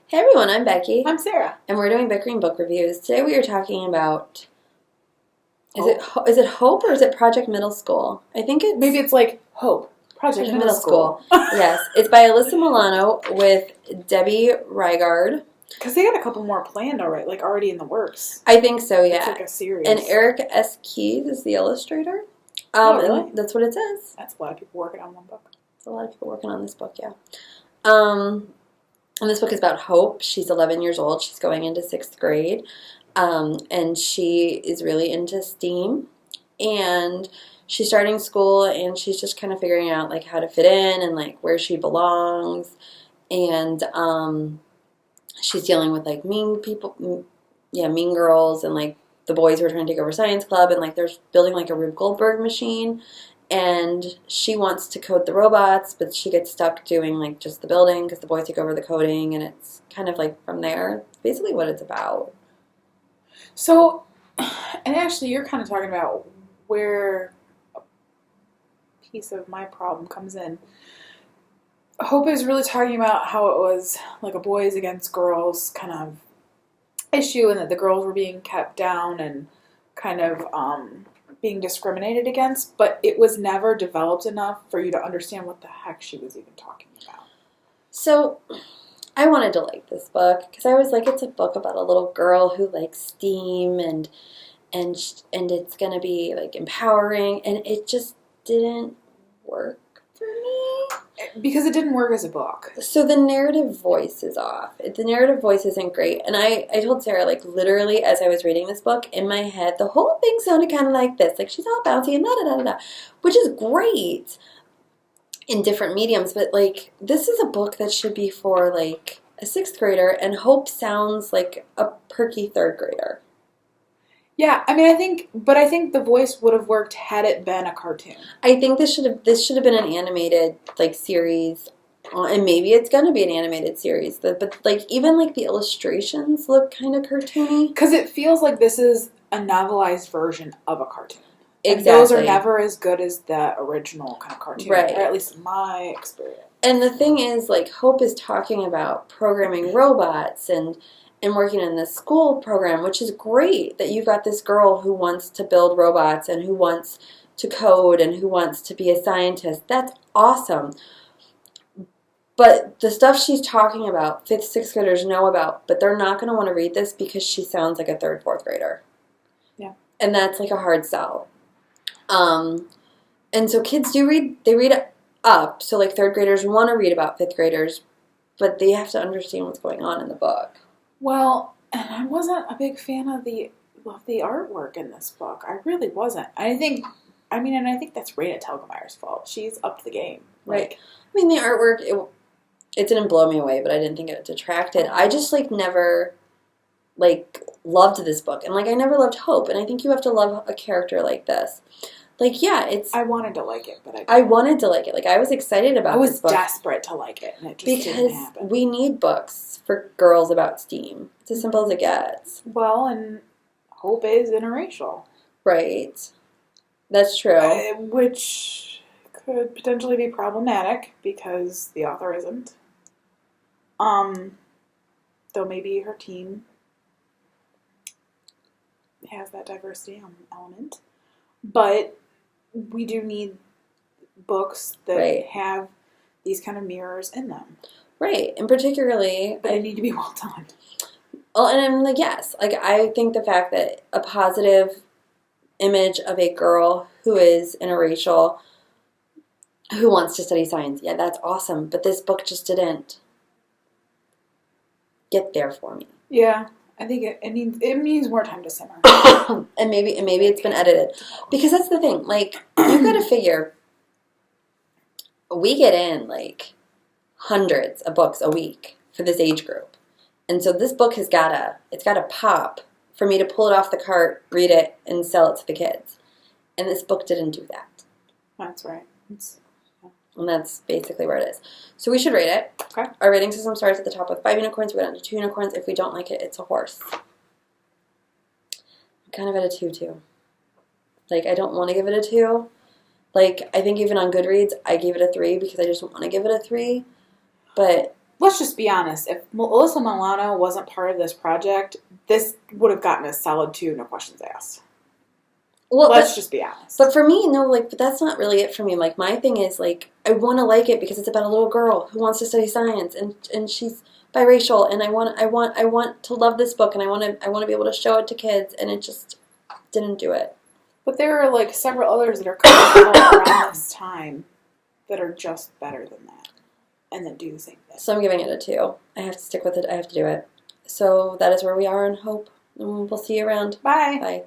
Hey everyone, I'm Becky. I'm Sarah. And we're doing Bickering book reviews. Today we are talking about Hope. is it Hope or is it Project Middle School? I think it's Maybe it's like Hope. Project Middle School. Yes, it's by Alyssa Milano with Debbie Rigaud. Because they got a couple more planned already, like already in the works. I think so, yeah. It's like a series. And Eric S. Keyes is the illustrator. Really? And that's what it says. That's a lot of people working on one book. There's a lot of people working on this book, yeah. And this book is about Hope. She's 11 years old. She's going into 6th grade. And she is really into STEAM. And she's starting school, and she's just kind of figuring out, like, how to fit in and, like, where she belongs. And she's dealing with, like, mean people, mean girls, and, like, the boys who are trying to take over science club. And, like, they're building, like, a Rube Goldberg machine. And she wants to code the robots, but she gets stuck doing, like, just the building because the boys take over the coding, and it's kind of, like, from there, basically what it's about. So, and actually you're kind of talking about where a piece of my problem comes in. Hope is really talking about how it was, like, a boys against girls kind of issue, and that the girls were being kept down and kind of, being discriminated against, but it was never developed enough for you to understand what the heck she was even talking about. So, I wanted to like this book because I was like, it's a book about a little girl who likes STEAM and it's gonna be like empowering, and it just didn't work for me. Because it didn't work as a book. So the narrative voice is off. The narrative voice isn't great. And I told Sarah, like, literally as I was reading this book, in my head, the whole thing sounded kind of like this. Like, she's all bouncy and da-da-da-da-da, which is great in different mediums. But, like, this is a book that should be for, like, a 6th grader, and Hope sounds like a perky 3rd grader. Yeah, I mean, I think the voice would have worked had it been a cartoon. I think this should have been an animated, like, series, and maybe it's gonna be an animated series. But like, even like the illustrations look kind of cartoony because it feels like this is a novelized version of a cartoon. Exactly. And those are never as good as the original kind of cartoon, right? Or at least in my experience. And the thing is, like, Hope is talking about programming robots and working in this school program, which is great that you've got this girl who wants to build robots and who wants to code and who wants to be a scientist. That's awesome. But the stuff she's talking about, 5th, 6th graders know about, but they're not going to want to read this because she sounds like a 3rd, 4th grader. Yeah. And that's like a hard sell. And so kids do read, they read it up. So like 3rd graders want to read about 5th graders, but they have to understand what's going on in the book. Well, and I wasn't a big fan of the artwork in this book. I really wasn't. I think that's Raina Telgemeier's fault. She's upped the game. Right. I mean, the artwork, it didn't blow me away, but I didn't think it detracted. I just, like, never, like, loved this book. And, like, I never loved Hope. And I think you have to love a character like this. Like, yeah, I wanted to like it, but I wanted to like it. Like, I was excited about this book. I was desperate to like it, and it just didn't happen. Because we need books for girls about STEAM. It's as simple as it gets. Well, and Hope is interracial. Right. That's true. Which could potentially be problematic because the author isn't. Though maybe her team has that diversity element. But we do need books that have these kind of mirrors in them. Right. And particularly, but they need to be well done. Well, and I'm like, yes. Like, I think the fact that a positive image of a girl who is interracial, who wants to study science, yeah, that's awesome. But this book just didn't get there for me. Yeah. I think it needs more time to simmer. and maybe it's been edited. Because that's the thing. Like, you've got to figure, we get in, like, hundreds of books a week for this age group. And so this book it's got to pop for me to pull it off the cart, read it, and sell it to the kids. And this book didn't do that. That's right. And that's basically where it is. So we should rate it. Okay. Our rating system starts at the top with 5 unicorns. We go down to 2 unicorns. If we don't like it, it's a horse. I'm kind of at a 2, too. Like, I don't want to give it a 2. Like, I think even on Goodreads, I gave it a 3 because I just want to give it a 3. But let's just be honest. If Alyssa Milano wasn't part of this project, this would have gotten a solid 2, no questions asked. Well, let's just be honest. But for me, no, like, but that's not really it for me. Like, my thing is, like, I want to like it because it's about a little girl who wants to study science, and she's biracial, and I want to love this book, and I want to be able to show it to kids, and it just didn't do it. But there are, like, several others that are coming out around this time that are just better than that, and that do the same thing. So I'm giving it a 2. I have to stick with it. I have to do it. So that is where we are in Hope, and we'll see you around. Bye. Bye.